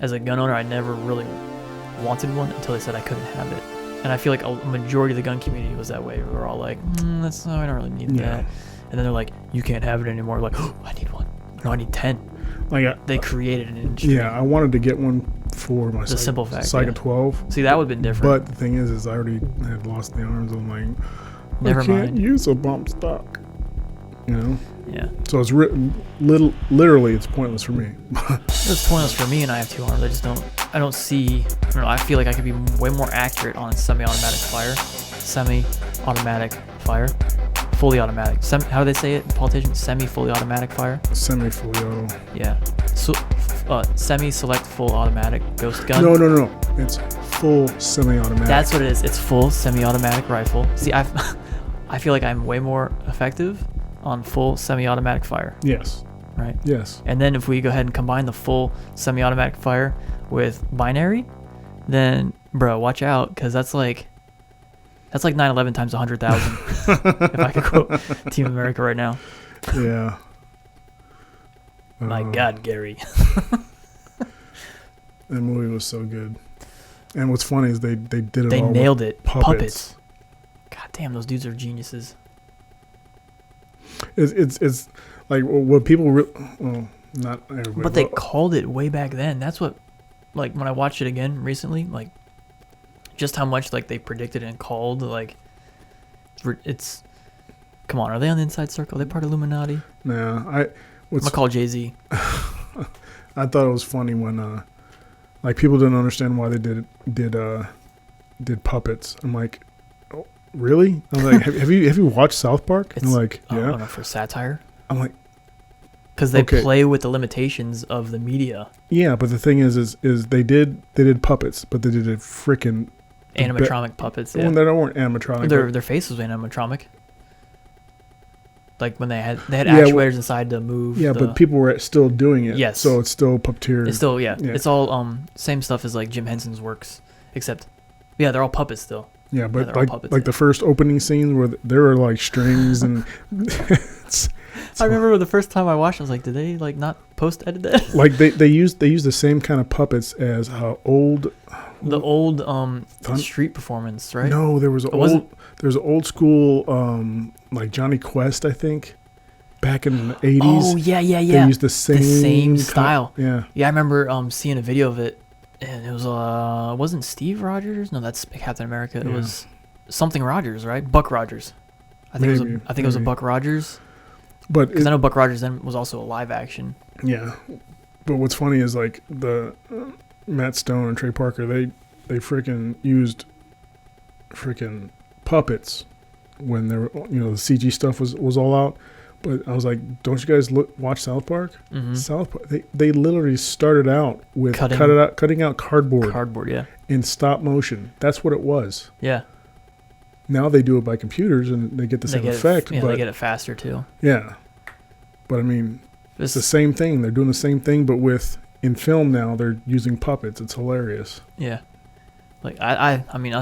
as a gun owner, I never really wanted one until they said I couldn't have it. And I feel like a majority of the gun community was that way. We were all like, that's no, I don't really need that. And then they're like, you can't have it anymore. Like, oh, I need one. No, I need 10. Like they created an industry. Yeah, I wanted to get one for my the simple fact, Saiga 12. See, that would have been different. But the thing is I already had lost the arms. I'm like, Never I can't mind. use a bump stock. You know? Yeah. So it's literally it's pointless for me. It's pointless for me, and I have 2 arms. I don't see. I don't know. I feel like I could be way more accurate on a semi-automatic fire, fully automatic. How do they say it? Politicians, semi-fully automatic fire. Semi-fully auto. Yeah. So, semi-select full automatic ghost gun. No. It's full semi-automatic. That's what it is. It's full semi-automatic rifle. See, I feel like I'm way more effective on full semi-automatic fire. Yes. Right? Yes. And then if we go ahead and combine the full semi-automatic fire with binary, then, bro, watch out, because that's like 9/11 times 100,000. If I could quote Team America right now. Yeah. My God, Gary. That movie was so good. And what's funny is they did it They all nailed with it. Puppets. God damn, those dudes are geniuses. It's like what people not everybody. But they called it way back then. That's what, like, when I watched it again recently, like, just how much, like, they predicted and called, like, it's, come on, are they on the inside circle? Are they part of Illuminati? Nah, I'm gonna call Jay-Z. I thought it was funny when like people didn't understand why they did puppets. I'm like, oh, really? I'm like, have you watched South Park? And they're like, yeah. I don't know, for satire. I'm like, because they play with the limitations of the media. Yeah, but the thing is they did puppets, but they did a freaking animatronic puppets. Yeah. Well, they weren't animatronic. Their faces were animatronic. Like when they had actuators inside to move. Yeah, but people were still doing it. Yes. So it's still puppeteer. It's still It's all same stuff as like Jim Henson's works, except they're all puppets still. Yeah, but like the first opening scenes where there were like strings and. I remember the first time I watched, I was like, did they like not post edit that? Like they used the same kind of puppets as how old. The old street performance, right? No, there was an old school like Johnny Quest, I think, back in the 80s. Oh yeah. They used the same style. Yeah, I remember seeing a video of it, and it was wasn't Steve Rogers? No, that's Captain America. It was something Rogers, right? Buck Rogers. I think it was a Buck Rogers. But because I know Buck Rogers then was also a live action. Yeah, but what's funny is like the Matt Stone and Trey Parker, they freaking used freaking puppets when they were, the CG stuff was all out. But I was like, don't you guys watch South Park? Mm-hmm. South Park, they literally started out with cutting out cardboard, yeah, in stop motion. That's what it was. Yeah. Now they do it by computers and they get the same effect. But they get it faster too. Yeah, but I mean, it's the same thing. They're doing the same thing, but in film now they're using puppets. It's hilarious. Yeah, like I mean,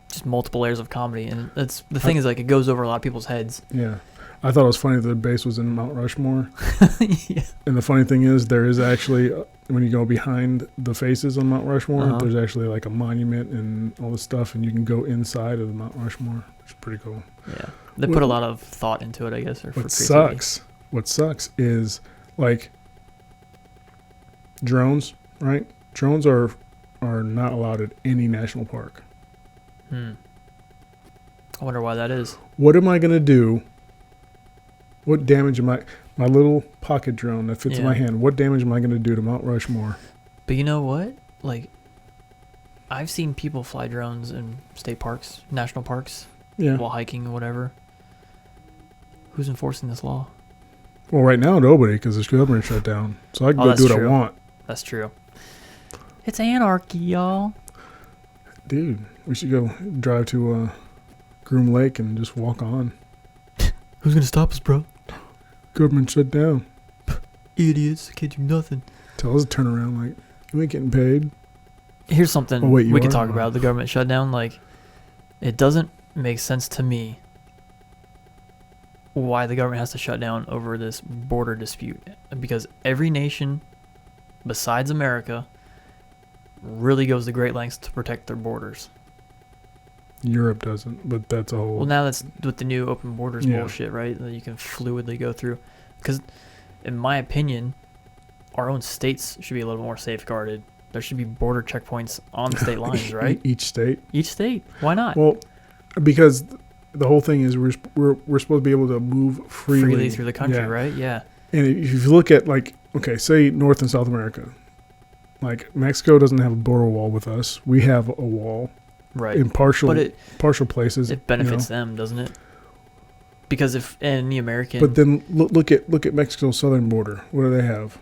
just multiple layers of comedy, and it's the thing is like it goes over a lot of people's heads. Yeah, I thought it was funny that the base was in Mount Rushmore. Yeah. And the funny thing is, there is actually when you go behind the faces on Mount Rushmore, there's actually like a monument and all this stuff, and you can go inside of the Mount Rushmore, which is pretty cool. Yeah, they put a lot of thought into it, I guess. What sucks is like drones, right? Drones are not allowed at any national park. I wonder why that is. What am I gonna do? What damage am I? My little pocket drone that fits in my hand. What damage am I gonna do to Mount Rushmore? But you know what? Like, I've seen people fly drones in state parks, national parks, while hiking or whatever. Who's enforcing this law? Well, right now nobody, because the government shut down. So I can go do what I want. That's true. It's anarchy, y'all. Dude, we should go drive to Groom Lake and just walk on. Who's gonna stop us, bro? Government shut down. Idiots, can't do nothing. Tell us to turn around like, you ain't getting paid. Here's something we can talk about. The government shutdown, like, it doesn't make sense to me why the government has to shut down over this border dispute. Because every nation besides America, really goes to great lengths to protect their borders. Europe doesn't, but that's a whole. Well, now that's with the new open borders Yeah. bullshit, right? That you can fluidly go through. Because, in my opinion, our own states should be a little more safeguarded. There should be border checkpoints on the state lines, right? Each state. Each state. Why not? Well, because the whole thing is we're supposed to be able to move freely Through the country, Yeah. right? Yeah. And if you look at, like, okay, say North and South America, like Mexico doesn't have a border wall with us. We have a wall Right. in partial But partial places. it benefits them, doesn't it? Because if in the American, But then look at Mexico's southern border. What do they have?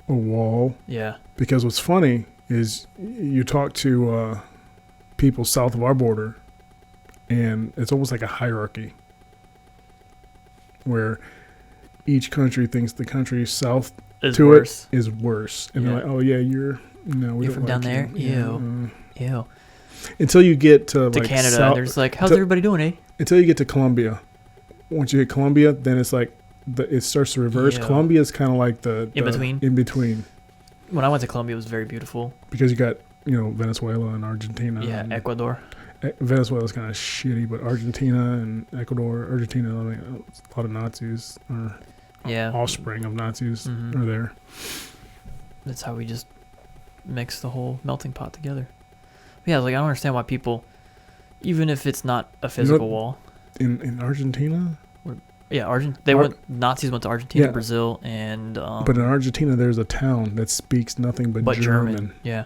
A wall. yeah, Because what's funny is you talk to people south of our border, and it's almost like a hierarchy where each country thinks the country south is to worse. it is worse. And Yeah. they're like, oh, yeah, we You're don't from like down you. there? Yeah, Ew. until you get to, To like, Canada, south, there's like, how's to- everybody doing, eh? until you get to Colombia. Once you hit Colombia, then it's like it starts to reverse. Yeah. Colombia is kind of like the In between? In between, When I went to Colombia, it was very beautiful. because you got Venezuela and Argentina. Yeah, and Ecuador. Venezuela's kind of shitty, but Argentina and Ecuador, Argentina, I mean, a lot of Nazis or Yeah. offspring of Nazis Mhm. are there. That's how we just mix the whole melting pot together. But yeah, like I don't understand why people, even if it's not a physical wall. In Argentina, Yeah, Nazis went to Argentina, Yeah. Brazil, and but in Argentina, there's a town that speaks nothing but German. Yeah,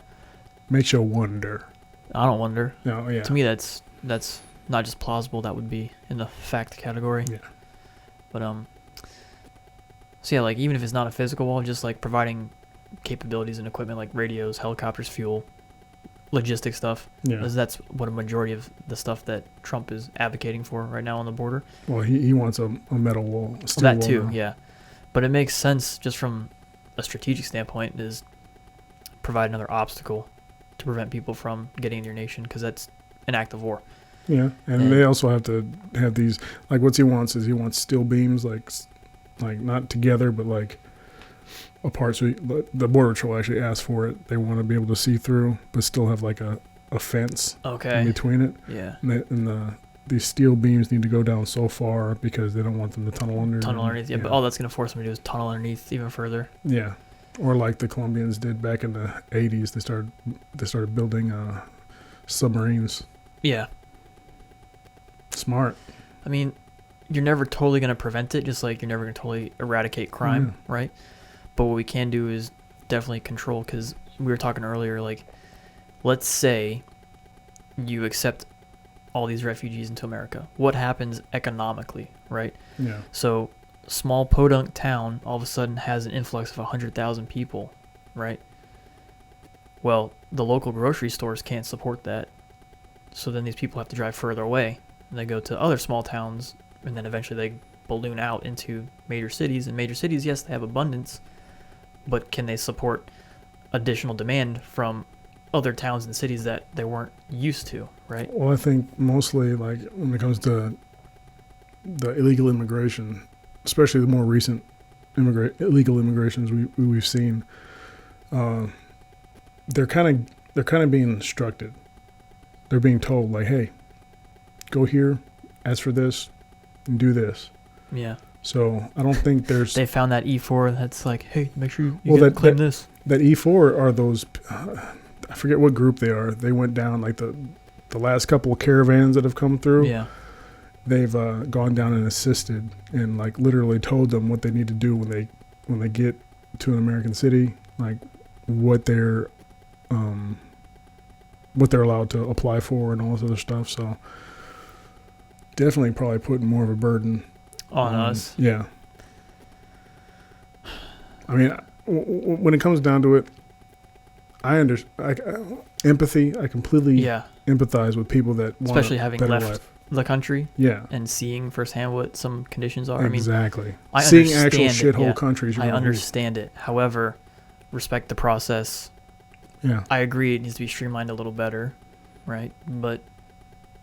Makes you wonder. I don't wonder. No, yeah. To me, that's not just plausible. That would be in the fact category. Yeah. But so yeah, like even if it's not a physical wall, just like providing capabilities and equipment like radios, helicopters, fuel, logistic stuff. Yeah. That's what a majority of the stuff that Trump is advocating for right now on the border. Well, he wants a metal wall. A steel That wall too, now. yeah. But it makes sense just from a strategic standpoint is provide another obstacle to prevent people from getting in your nation because that's an act of war. Yeah, and they also have to have these, like, what he wants is he wants steel beams, like not together, but like apart. So the Border Patrol actually asked for it. They want to be able to see through, but still have like a fence in Okay. between it. Yeah. And these steel beams need to go down so far because they don't want them to tunnel under. Tunnel underneath. Yeah, but all that's going to force them to do is tunnel underneath even further. Yeah, or like the Colombians did back in the 80s. They started building submarines. Yeah. Smart. I mean, you're never totally going to prevent it, just like you're never going to totally eradicate crime, right? But what we can do is definitely control, because we were talking earlier, like, let's say you accept all these refugees into America. What happens economically, right? Yeah. So, small podunk town all of a sudden has an influx of 100,000 people, right? Well, the local grocery stores can't support that. So then these people have to drive further away. And they go to other small towns, and then eventually they balloon out into major cities. And major cities, yes, they have abundance, but can they support additional demand from other towns and cities that they weren't used to, right? Well, I think mostly, like, when it comes to the illegal immigration, especially the more recent illegal immigrations we've seen, they're kind of being instructed. They're being told, like, hey, go here, ask for this, and do this. Yeah. So I don't think there's They found that E4 that's like, hey, make sure you Well, get claim this. that E4 are those. I forget what group they are. They went down like the last couple of caravans that have come through. Yeah. They've gone down and assisted and like literally told them what they need to do when they get to an American city, like what they're allowed to apply for and all this other stuff. So definitely probably putting more of a burden On us. Yeah. I mean, when it comes down to it, I understand. Empathy. I completely Yeah. empathize with people that want Especially a having better left life. the country Yeah. and seeing firsthand what some conditions are. Exactly. I Seeing understand actual it, shithole yeah. countries. I understand it. However, respect the process. Yeah. I agree it needs to be streamlined a little better, right? But,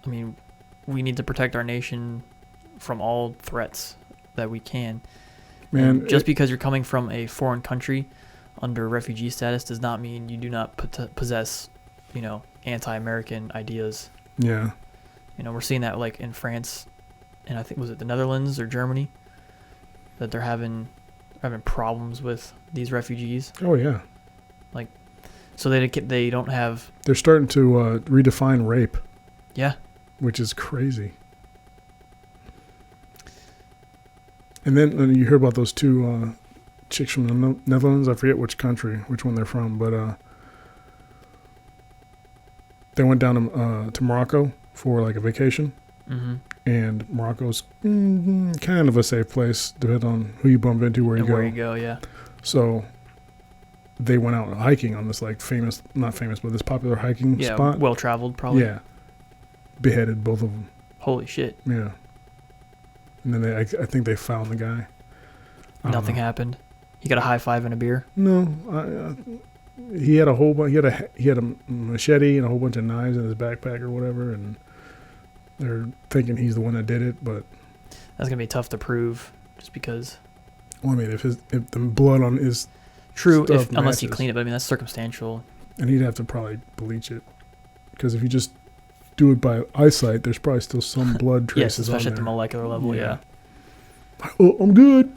I mean, we need to protect our nation from all threats that we can. Man, And just because you're coming from a foreign country under refugee status does not mean you do not possess, anti-American ideas. Yeah. We're seeing that like in France, and I think was it the Netherlands or Germany, that they're having problems with these refugees. Oh yeah. So they don't have. They're starting to redefine rape. Yeah. Which is crazy. And then you hear about those two chicks from the Netherlands. I forget which one they're from, but they went down to Morocco for like a vacation. Mm-hmm. And Morocco's kind of a safe place, depending on who you bump into, where you go. Where you go, yeah. So they went out hiking on this like not famous, but this popular hiking spot. Well traveled, probably. Yeah. Beheaded both of them. Holy shit. Yeah. And then I think they found the guy. Nothing happened. He got a high five and a beer. No, he had a whole bunch. He had a machete and a whole bunch of knives in his backpack or whatever, and they're thinking he's the one that did it. But that's gonna be tough to prove, just because. Well, I mean, if the blood on his true, stuff unless you matches. clean it, but I mean that's circumstantial. And he'd have to probably bleach it, because if you just do it by eyesight, there's probably still some blood traces. Yes, especially at the molecular level. Yeah. Oh, I'm good.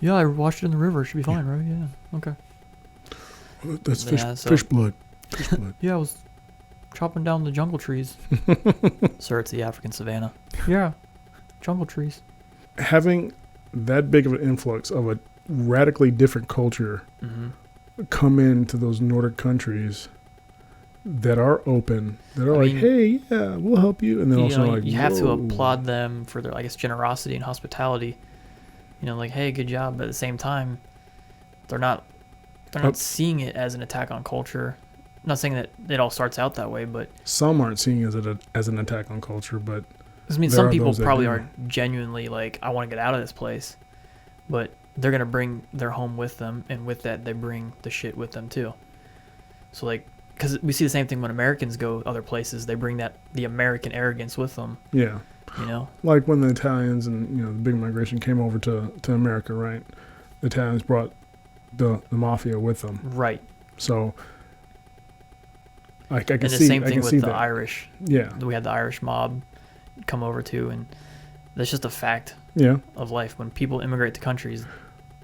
Yeah, I washed it in the river. It should be fine, right? Yeah. Okay. That's fish blood. Fish blood. Yeah, I was chopping down the jungle trees. Sir, it's the African savannah. Yeah, jungle trees. Having that big of an influx of a radically different culture come into those Nordic countries that are open, that are hey, yeah, we'll help you. And then also you have to applaud them for their, I guess, generosity and hospitality. Like, hey, good job. But at the same time, they're not seeing it as an attack on culture. I'm not saying that it all starts out that way, but some aren't seeing it as an attack on culture. But I mean, some people probably are genuinely like, I want to get out of this place, but they're gonna bring their home with them, and with that, they bring the shit with them too. So like, because we see the same thing when Americans go other places, they bring the American arrogance with them. Yeah. Like when the Italians and the big migration came over to America, right? The Italians brought the mafia with them, right? So I can see. And the same thing with the that. Irish. Yeah, we had the Irish mob come over too, and that's just a fact. Yeah. Of life. When people immigrate to countries,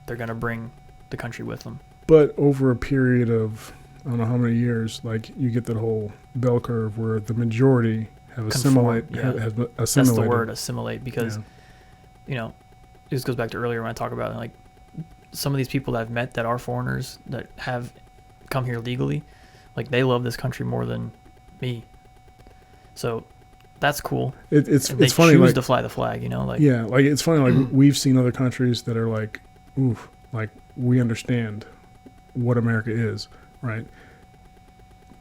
they're gonna bring the country with them. But over a period of I don't know how many years, like you get that whole bell curve where the majority have assimilated. That's the word, assimilate, because this goes back to earlier when I talk about like some of these people that I've met that are foreigners that have come here legally, like they love this country more than me. So that's cool. It's they funny, choose like, to fly the flag, like it's funny, like we've seen other countries that are like, oof, like we understand what America is, right?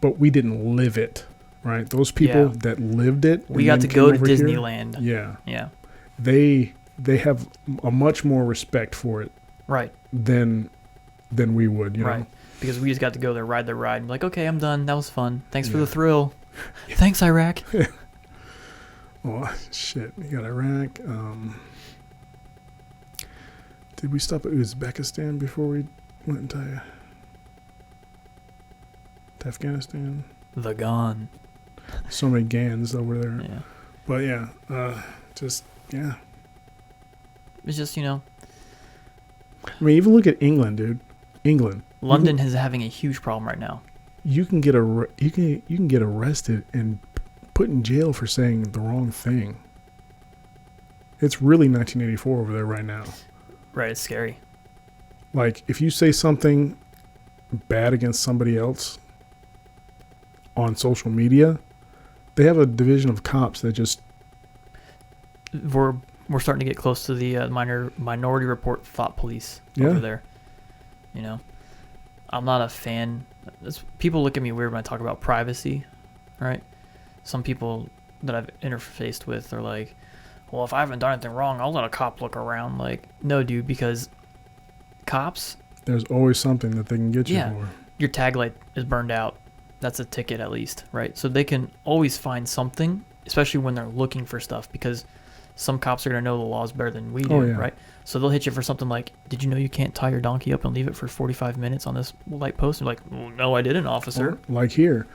But we didn't live it. Right, those people that lived it. We got to go to Disneyland. Here, yeah. They have a much more respect for it, right? Than we would, right? Because we just got to go there, ride the ride, and be like, okay, I'm done. That was fun. Thanks for the thrill. Thanks, Iraq. Oh shit, you got Iraq. Did we stop at Uzbekistan before we went into Afghanistan? The gun. So many GANs over there. Yeah. But it's just I mean, even look at England, dude. England. London is having a huge problem right now. You can get you can get arrested and put in jail for saying the wrong thing. It's really 1984 over there right now. Right, it's scary. Like if you say something bad against somebody else on social media, they have a division of cops that just. We're starting to get close to the Minority Report thought police over there. I'm not a fan. People look at me weird when I talk about privacy, right? Some people that I've interfaced with are like, well, if I haven't done anything wrong, I'll let a cop look around. Like, no, dude, because cops. There's always something that they can get you for. Your tag light is burned out. That's a ticket at least, right? So they can always find something, especially when they're looking for stuff, because some cops are going to know the laws better than we do, Oh, yeah. right? So they'll hit you for something like, did you know you can't tie your donkey up and leave it for 45 minutes on this light post? And you're like, well, no, I didn't, officer. Or, like here.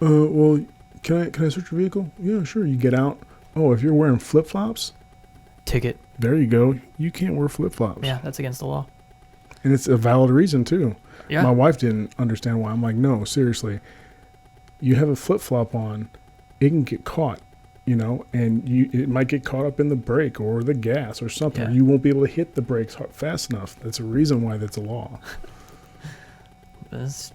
Well, can I search your vehicle? Yeah, sure. You get out. Oh, if you're wearing flip-flops, Ticket. there you go. You can't wear flip-flops. Yeah, that's against the law. And it's a valid reason, too. Yeah. My wife didn't understand why. I'm like, no, seriously. You have a flip-flop on, it can get caught, and it might get caught up in the brake or the gas or something. Yeah. You won't be able to hit the brakes fast enough. That's a reason why that's a law. It's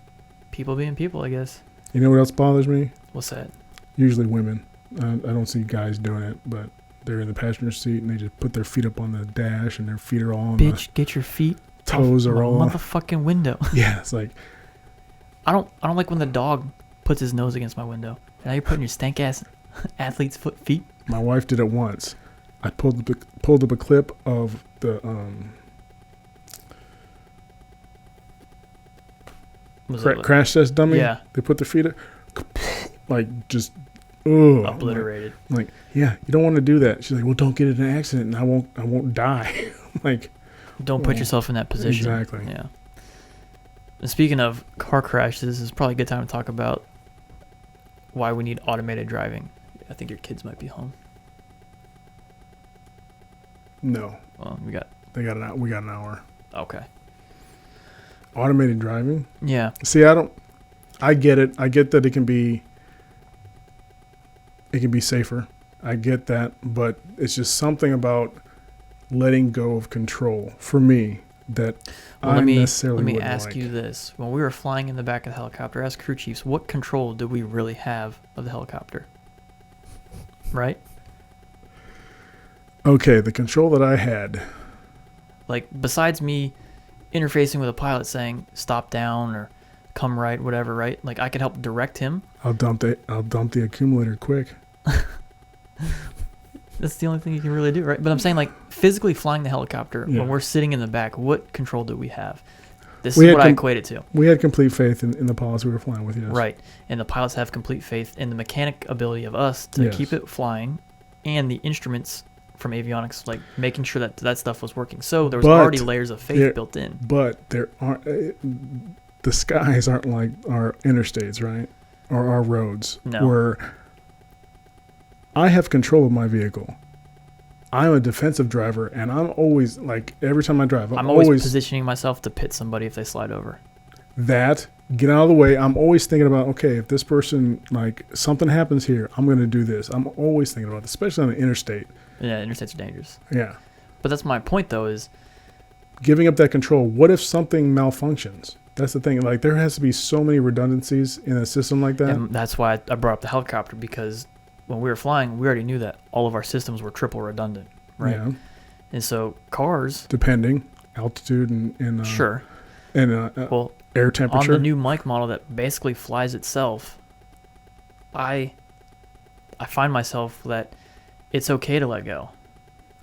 people being people, I guess. You know what else bothers me? What's that? Usually women. I don't see guys doing it, but they're in the passenger seat and they just put their feet up on the dash and their feet are all on Bitch, get your feet the toes off are my all on. motherfucking window. Yeah, it's like, I don't like when the dog puts his nose against my window. And now you're putting your stank ass athlete's feet. my wife did it once. I pulled up a clip of the Was it crash test dummy. Yeah. They put their feet up, like just, ugh. obliterated? Like, yeah, you don't want to do that. She's like, well, don't get in an accident and I won't die. Like, Don't put yourself in that position. Exactly. Yeah. And speaking of car crashes, this is probably a good time to talk about why we need automated driving. I think your kids might be home. no, Well, we got an hour. okay. Automated driving. Yeah. See, I get it. I get that it can be safer. I get that, but it's just something about letting go of control for me that Well, I necessarily let me wouldn't ask like. you this: when we were flying in the back of the helicopter as crew chiefs, what control did we really have of the helicopter? Right? Okay, the control that I had. Like, besides me interfacing with a pilot saying stop down or come right, whatever, right? Like, I could help direct him. I'll dump the accumulator quick. That's the only thing you can really do, right? But I'm saying, like, physically flying the helicopter, Yeah. when we're sitting in the back, what control do we have? This We is had what I equate it to. We had complete faith in the pilots we were flying with. Yes. Right. And the pilots have complete faith in the mechanic ability of us to Yes. keep it flying and the instruments from avionics, like making sure that stuff was working. So there was But already layers of faith there- built in. But there aren't. The skies aren't like our interstates, right? Or our roads. No. Where I have control of my vehicle. I'm a defensive driver, and I'm always like every time I drive, I'm always positioning myself to pit somebody if they slide over. that get out of the way. I'm always thinking about, okay, if this person, like something happens here, I'm going to do this. I'm always thinking about this, especially on the interstate. Yeah, interstates are dangerous. Yeah. But that's my point, though, is Giving up that control. What if something malfunctions? That's the thing. Like, there has to be so many redundancies in a system like that. and that's why I brought up the helicopter, because when we were flying, we already knew that all of our systems were triple redundant, right? Yeah. And so cars, Depending altitude and sure. and Well, air on temperature. the new mic model that basically flies itself, I find myself that it's okay to let go.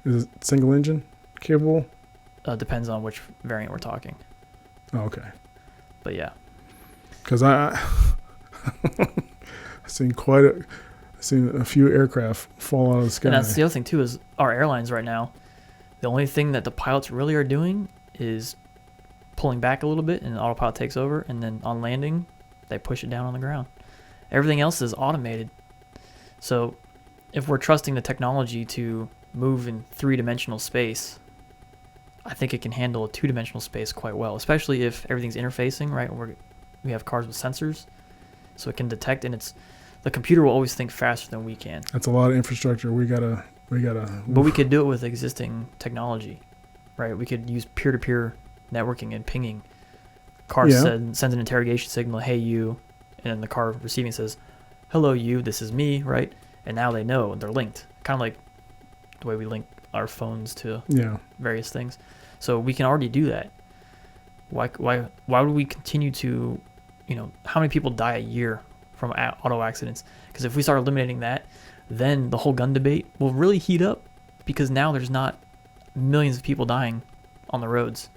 Is it single engine capable? Depends on which variant we're talking. Oh, okay. But yeah, Because I've seen a few aircraft fall out of the sky. and that's the other thing too, is our airlines right now, the only thing that the pilots really are doing is pulling back a little bit, and the autopilot takes over, and then on landing, they push it down on the ground. Everything else is automated. So if we're trusting the technology to move in three-dimensional space, I think it can handle a two-dimensional space quite well, especially if everything's interfacing, right? We have cars with sensors, so it can detect, and the computer will always think faster than we can. That's a lot of infrastructure. We gotta. But we could do it with existing technology, right? We could use peer-to-peer networking and pinging. Car Yeah. sends an interrogation signal, hey, you, and then the car receiving says, hello, you, this is me, right? And now they know, and they're linked. Kind of like the way we link our phones to Yeah. various things. So we can already do that. Why would we continue to, how many people die a year from auto accidents? Because if we start eliminating that, then the whole gun debate will really heat up, because now there's not millions of people dying on the roads.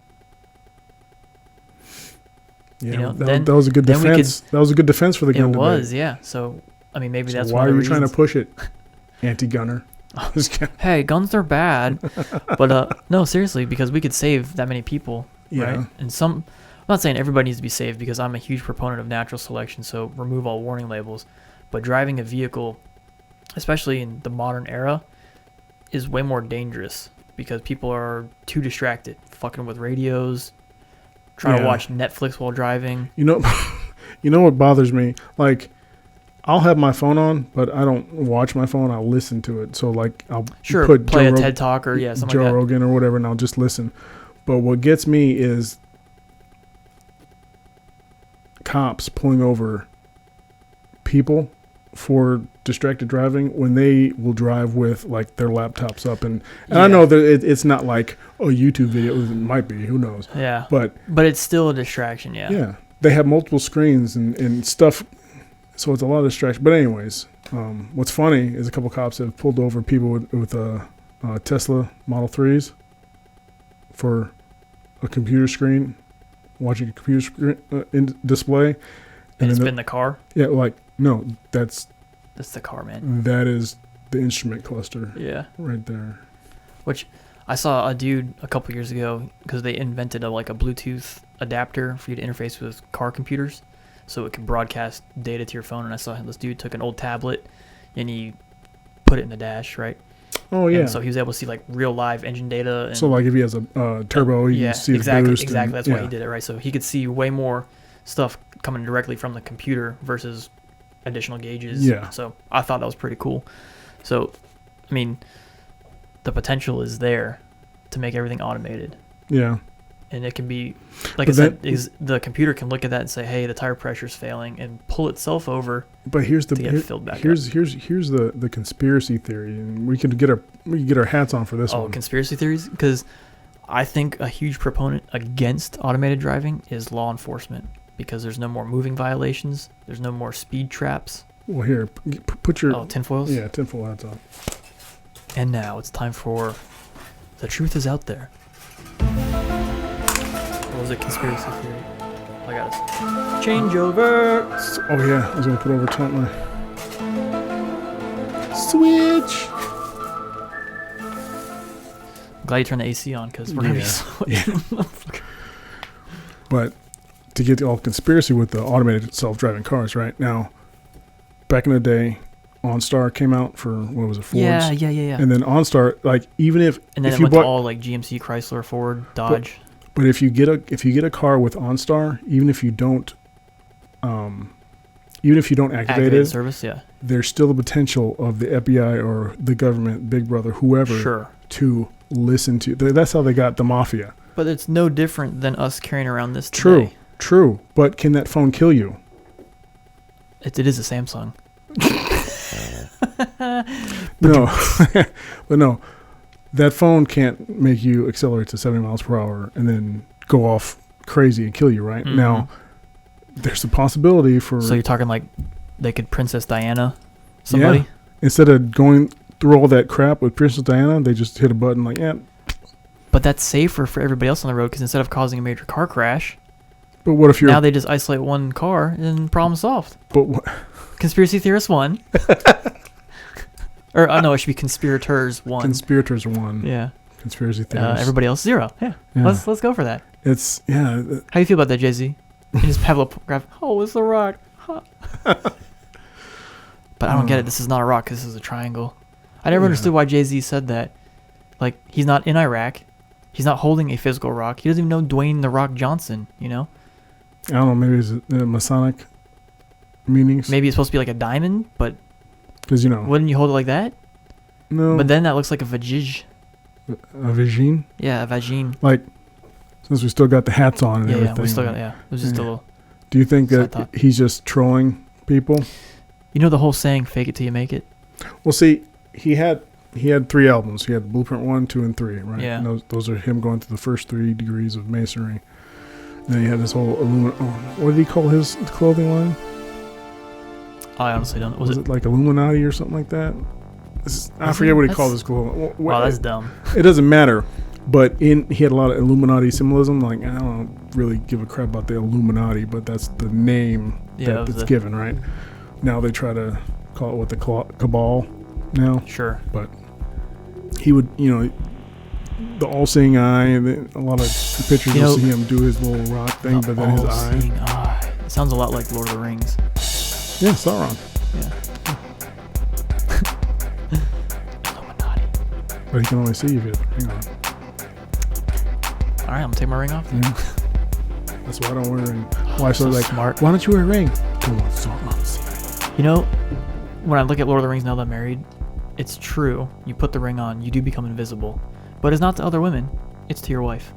Yeah. then- that was a good then we defense. That was a good defense for the gun It debate. was, yeah. So, I mean, maybe So that's why one are of you the trying to reasons. push it, anti-gunner? Just kidding. Hey, guns are bad, but no, seriously, because we could save that many people, Yeah. right? And I'm not saying everybody needs to be saved because I'm a huge proponent of natural selection, so remove all warning labels. But driving a vehicle, especially in the modern era, is way more dangerous because people are too distracted, fucking with radios, trying to Yeah. watch Netflix while driving. You know, you know what bothers me? Like, I'll have my phone on, but I don't watch my phone. I'll listen to it. So, like, I'll Sure, put play a Joe TED Talk or something Joe like that. Rogan or whatever, and I'll just listen. But what gets me is cops pulling over people for distracted driving when they will drive with like their laptops up, and I know that it's not like a YouTube video. It might be, who knows? Yeah, But it's still a distraction. Yeah. they have multiple screens and stuff, so it's a lot of distraction. But anyways, what's funny is a couple cops have pulled over people with Tesla Model 3s for a computer screen, watching a computer screen in display, And it's then been the car. yeah, like no, That's the car, man. that is the instrument cluster Yeah. right there. Which I saw a dude a couple years ago because they invented a Bluetooth adapter for you to interface with car computers, so it can broadcast data to your phone. And I saw this dude took an old tablet and he put it in the dash, right? Oh yeah. And so he was able to see real live engine data. And So like if he has a turbo, you yeah, can see exactly, the boost. exactly. That's and, why he did it, right? So he could see way more stuff coming directly from the computer versus additional gauges. Yeah. So I thought that was pretty cool. So, I mean, the potential is there to make everything automated. Yeah. And it can be, like But I said, the computer can look at that and say, hey, the tire pressure's failing, and pull itself over But here's the to get filled back here's up. here's the conspiracy theory, and we can get our hats on for this Oh, one. conspiracy theories? Because I think a huge proponent against automated driving is law enforcement, because there's no more moving violations, there's no more speed traps. Well, here, put your Tinfoils? yeah tinfoil hats on. And now it's time for The Truth Is Out There. What was it? Conspiracy theory. I got it. Changeover. Oh yeah, I was gonna put over top my switch. I'm glad you turned the AC on because we're gonna be Yeah. sweating. But to get all conspiracy with the automated self-driving cars, right now, back in the day, OnStar came out for what was it, Fords? Yeah. And then OnStar, like even if And then if it you went bought, to all GMC, Chrysler, Ford, Dodge. but if you get a car with OnStar, even if you don't activate Activated it, service, yeah. there's still the potential of the FBI or the government, Big Brother, whoever, Sure. to listen to. That's how they got the mafia. But it's no different than us carrying around this True, today. but can that phone kill you? It is a Samsung. No, but no, that phone can't make you accelerate to 70 miles per hour and then go off crazy and kill you. Right Mhm. now, there's a possibility for So you're talking like they could Princess Diana somebody? Yeah. Instead of going through all that crap with Princess Diana, they just hit a button like, yeah. But that's safer for everybody else on the road because instead of causing a major car crash, But what if you're? now they just isolate one car and problem solved. But what? Conspiracy theorist 1. Or, no, it should be conspirators 1. Conspirators are one. Yeah. Conspiracy theories. Everybody else 0. Yeah. Yeah. Let's go for that. It's yeah. How you feel about that, Jay-Z? You just have a graph. Oh, it's a rock. Huh. But I don't get it. This is not a rock. This is a triangle. I never Yeah. understood why Jay-Z said that. Like, he's not in Iraq. He's not holding a physical rock. He doesn't even know Dwayne The Rock Johnson, you know? I don't know. Maybe it's Masonic meanings. Maybe it's supposed to be like a diamond, but Because wouldn't you hold it like that? no. But then that looks like a vajij. A vagine. Yeah, a vagine. Like since we still got the hats on and Yeah, everything. we still like, got, yeah. It was just a Yeah. little, Do you think So I that thought- he's just trolling people? you know the whole saying, fake it till you make it? Well, see, he had 3 albums. He had Blueprint 1, 2, and 3, right? Yeah. And those are him going through the first 3 degrees of masonry. And then he had this whole what did he call his clothing line? I honestly don't. Was it like Illuminati or something like that? I forget what he called his clothing. Wow, that's dumb. It doesn't matter. But he had a lot of Illuminati symbolism. Like, I don't really give a crap about the Illuminati, but that's the name Yeah, that it's given, right? Now they try to call it the cabal now. Sure. But he would, the all-seeing eye, and a lot of the pictures you'll see him do his little rock thing, but then his eye. It sounds a lot like Lord of the Rings. Yeah, Sauron. Yeah. Illuminati. But he can only see if you hang on. All right, I'm gonna take my ring off. Yeah. That's why I don't wear a ring. Why so like smart? Why don't you wear a ring? Come on, Sauron. See. You know, when I look at Lord of the Rings now that I'm married, it's true. You put the ring on, you do become invisible, but it's not to other women. It's to your wife.